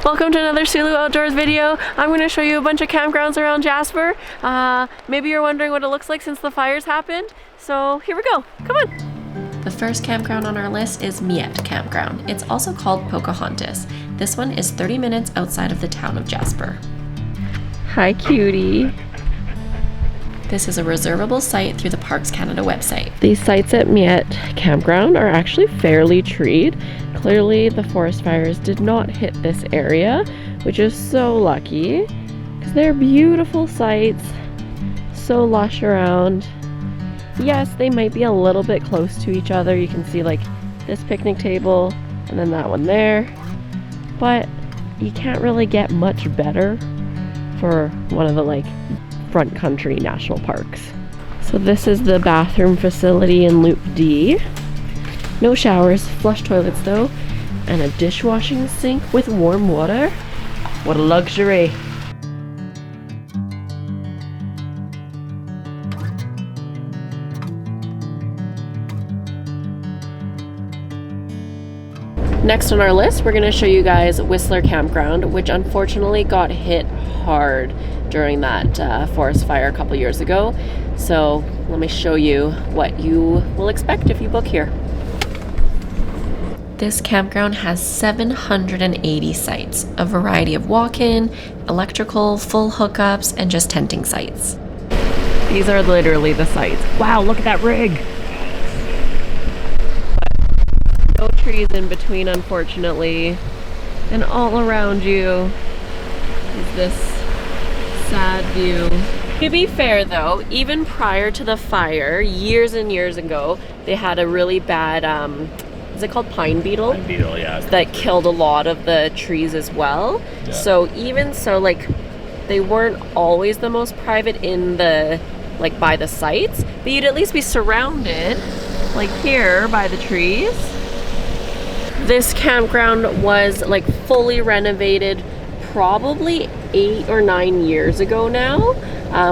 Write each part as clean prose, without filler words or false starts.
Welcome to another Sulu Outdoors video. I'm going to show you a bunch of campgrounds around Jasper. Maybe you're wondering what it looks like since the fires happened. So here we go. Come on. The first campground on our list is Miette Campground. It's also called Pocahontas. This one is 30 minutes outside of the town of Jasper. Hi, cutie. This is a reservable site through the Parks Canada website. These sites at Miette Campground are actually fairly treed. Clearly the forest fires did not hit this area, which is so lucky because they're beautiful sites, so lush around. Yes, they might be a little bit close to each other. You can see like this picnic table and then that one there, but you can't really get much better for one of the like front country national parks. So this is the bathroom facility in Loop D. No showers, flush toilets though, and a dishwashing sink with warm water. What a luxury. Next on our list, we're going to show you guys Whistler Campground, which unfortunately got hit hard during that forest fire a couple years ago. So let me show you what you will expect if you book here. This campground has 780 sites, a variety of walk-in, electrical, full hookups, and just tenting sites. These are literally the sites. Wow, look at that rig! No trees in between, unfortunately. And all around you is this sad view. To be fair though, even prior to the fire, years and years ago, they had a really bad, is it called pine beetle? Pine beetle, yeah. That killed a lot of the trees as well. Yeah. So even so, like, they weren't always the most private in the, like, by the sites, but you'd at least be surrounded, like here, by the trees. This campground was like fully renovated probably 8 or 9 years ago now,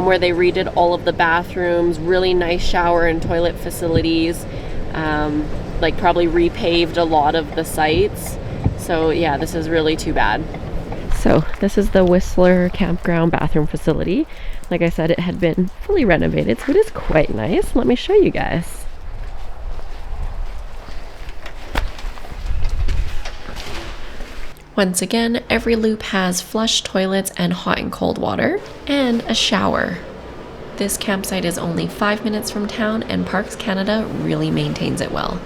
where they redid all of the bathrooms, really nice shower and toilet facilities, like probably repaved a lot of the sites. So yeah, this is really too bad. So this is the Whistler Campground bathroom facility. Like I said, it had been fully renovated, so it is quite nice. Let me show you guys. Once again, every loop has flush toilets and hot and cold water, and a shower. This campsite is only 5 minutes from town, and Parks Canada really maintains it well.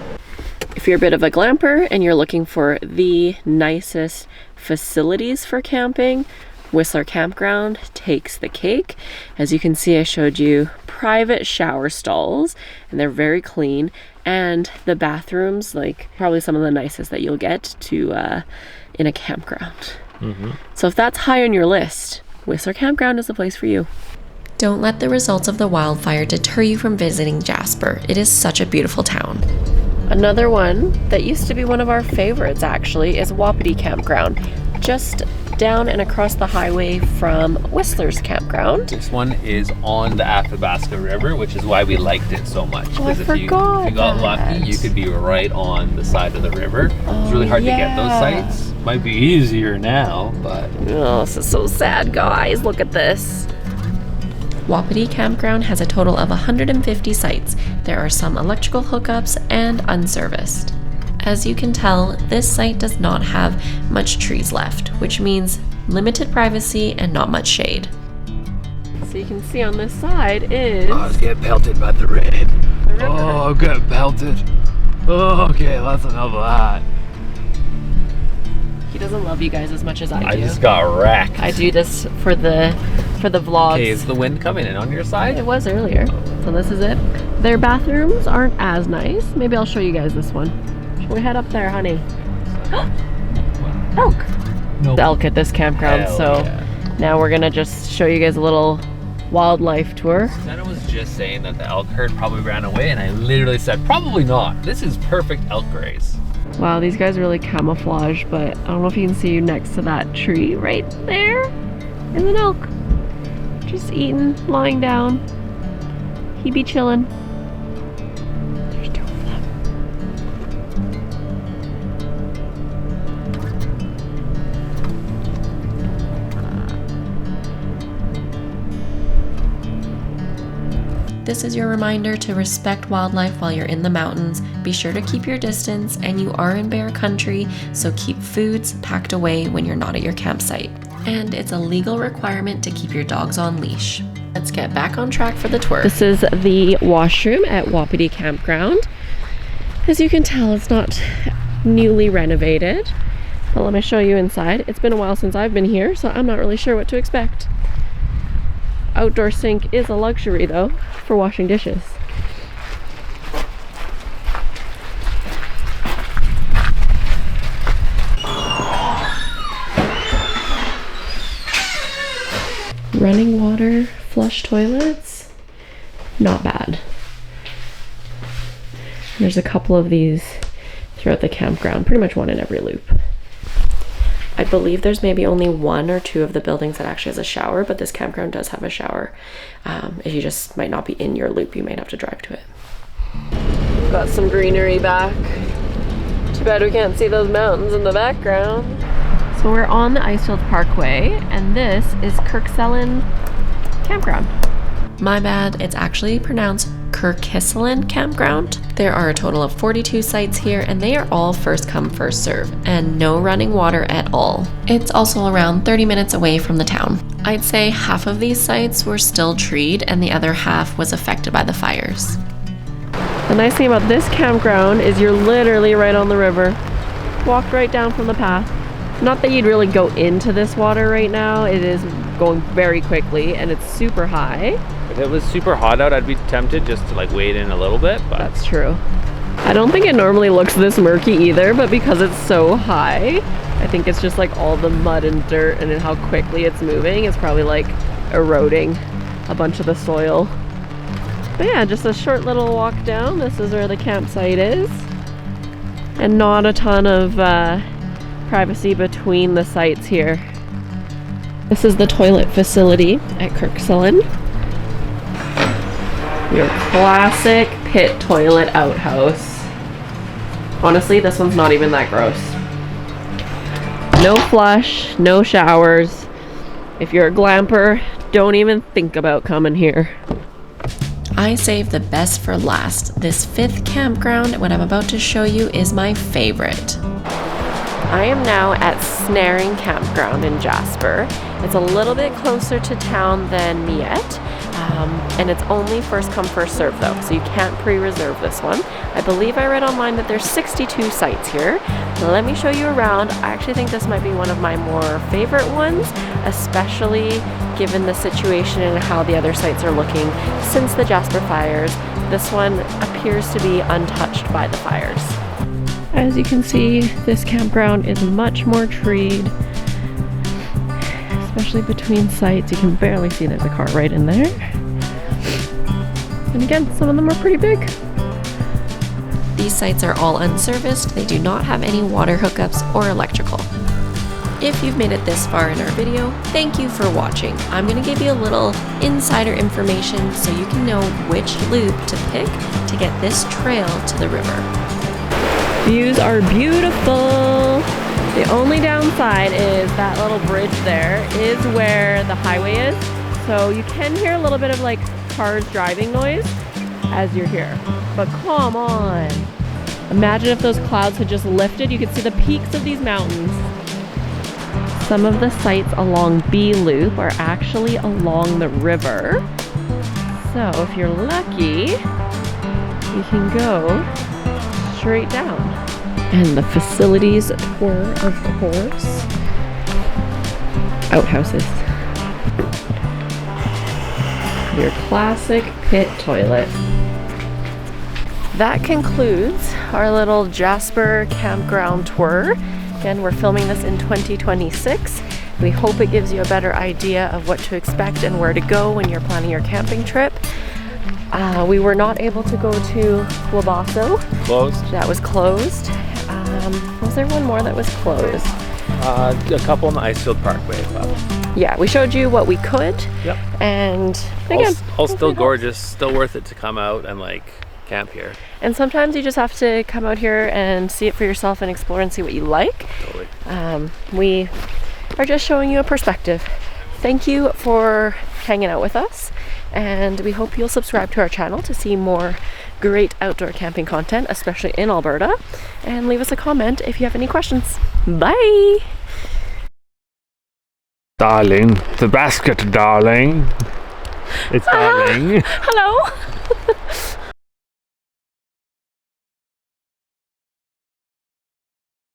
If you're a bit of a glamper and you're looking for the nicest facilities for camping, Whistler Campground takes the cake. As you can see, I showed you private shower stalls, and they're very clean, and the bathrooms, like probably some of the nicest that you'll get to in a campground. So if that's high on your list, Whistler Campground is the place for you. Don't let the results of the wildfire deter you from visiting Jasper. It is such a beautiful town. Another one that used to be one of our favorites actually is Wapiti Campground, just down and across the highway from Whistler's Campground. This one is on the Athabasca River, which is why we liked it so much. Oh, I forgot. If you got lucky, you could be right on the side of the river. It's really hard to get those sites. Might be easier now, but... Oh, this is so sad, guys. Look at this. Wapiti Campground has a total of 150 sites. There are some electrical hookups and unserviced. As you can tell, this site does not have much trees left, which means limited privacy and not much shade. So you can see on this side is... Oh, I was getting pelted by the rain. Oh, I'm getting pelted. Oh, okay, that's enough of that. He doesn't love you guys as much as I do. I just got wrecked. I do this for the vlogs. Okay, is the wind coming in on your side? It was earlier. So this is it. Their bathrooms aren't as nice. Maybe I'll show you guys this one. Shall we head up there, honey? Elk! Nope. The elk at this campground. Hell so yeah. Now we're gonna just show you guys a little wildlife tour. Santa was just saying that the elk herd probably ran away, and I literally said, probably not. This is perfect elk graze. Wow, these guys really camouflage, but I don't know if you can see next to that tree right there is an elk. Just eating, lying down. He be chilling. There's two of them. this is your reminder to respect wildlife while you're in the mountains. Be sure to keep your distance, and you are in bear country, so keep foods packed away when you're not at your campsite. And it's a legal requirement to keep your dogs on leash. Let's get back on track for the tour. This is the washroom at Wapiti Campground. As you can tell, it's not newly renovated, but let me show you inside. It's been a while since I've been here, so I'm not really sure what to expect. Outdoor sink is a luxury though for washing dishes. Running water, flush toilets, not bad. There's a couple of these throughout the campground, pretty much one in every loop. I believe there's maybe only 1 or 2 of the buildings that actually has a shower, but this campground does have a shower. If you just might not be in your loop, you might have to drive to it. Got some greenery back. Too bad we can't see those mountains in the background. So we're on the Icefield Parkway, and this is Kerrissellin Campground. My bad, it's actually pronounced Kerrissellin Campground. There are a total of 42 sites here, and they are all first come, first serve, and no running water at all. It's also around 30 minutes away from the town. I'd say half of these sites were still treed, and the other half was affected by the fires. The nice thing about this campground is you're literally right on the river. Walked right down from the path. Not that you'd really go into this water right now. It is going very quickly, and it's super high. If it was super hot out, I'd be tempted just to like wade in a little bit, but that's true. I don't think it normally looks this murky either, but because it's so high, I think it's just like all the mud and dirt and then how quickly it's moving, it's probably like eroding a bunch of the soil. But yeah, just a short little walk down. This is where the campsite is, and not a ton of privacy between the sites here. This is the toilet facility at Kerrissellin. Your classic pit toilet outhouse. Honestly, this one's not even that gross. No flush, no showers. If you're a glamper, don't even think about coming here. I saved the best for last. This 5th campground, what I'm about to show you, is my favorite. I am now at Snaring Campground in Jasper. It's a little bit closer to town than Miette, and it's only first come, first serve though, so you can't pre-reserve this one. I believe I read online that there's 62 sites here. Let me show you around. I actually think this might be one of my more favorite ones, especially given the situation and how the other sites are looking since the Jasper fires. This one appears to be untouched by the fires. As you can see, this campground is much more treed, especially between sites. You can barely see there's a car right in there. And again, some of them are pretty big. These sites are all unserviced. They do not have any water hookups or electrical. If you've made it this far in our video, thank you for watching. I'm going to give you a little insider information so you can know which loop to pick to get this trail to the river. Views are beautiful. The only downside is that little bridge there is where the highway is. So you can hear a little bit of like cars driving noise as you're here. But come on. Imagine if those clouds had just lifted, you could see the peaks of these mountains. Some of the sites along B Loop are actually along the river. So if you're lucky, you can go straight down. And the facilities tour, of course. Outhouses. Your classic pit toilet. That concludes our little Jasper campground tour. Again, we're filming this in 2026. We hope it gives you a better idea of what to expect and where to go when you're planning your camping trip. We were not able to go to Wabasso. closed. That was closed. Was there one more that was closed? A couple on the Icefield Parkway. Yeah, we showed you what we could. Yep. And again, all still gorgeous, still worth it to come out and like camp here. And sometimes you just have to come out here and see it for yourself and explore and see what you like. Totally. We are just showing you a perspective. Thank you for hanging out with us. And we hope you'll subscribe to our channel to see more great outdoor camping content, especially in Alberta. And leave us a comment if you have any questions. Bye! Darling, the basket, darling. It's darling. Hello!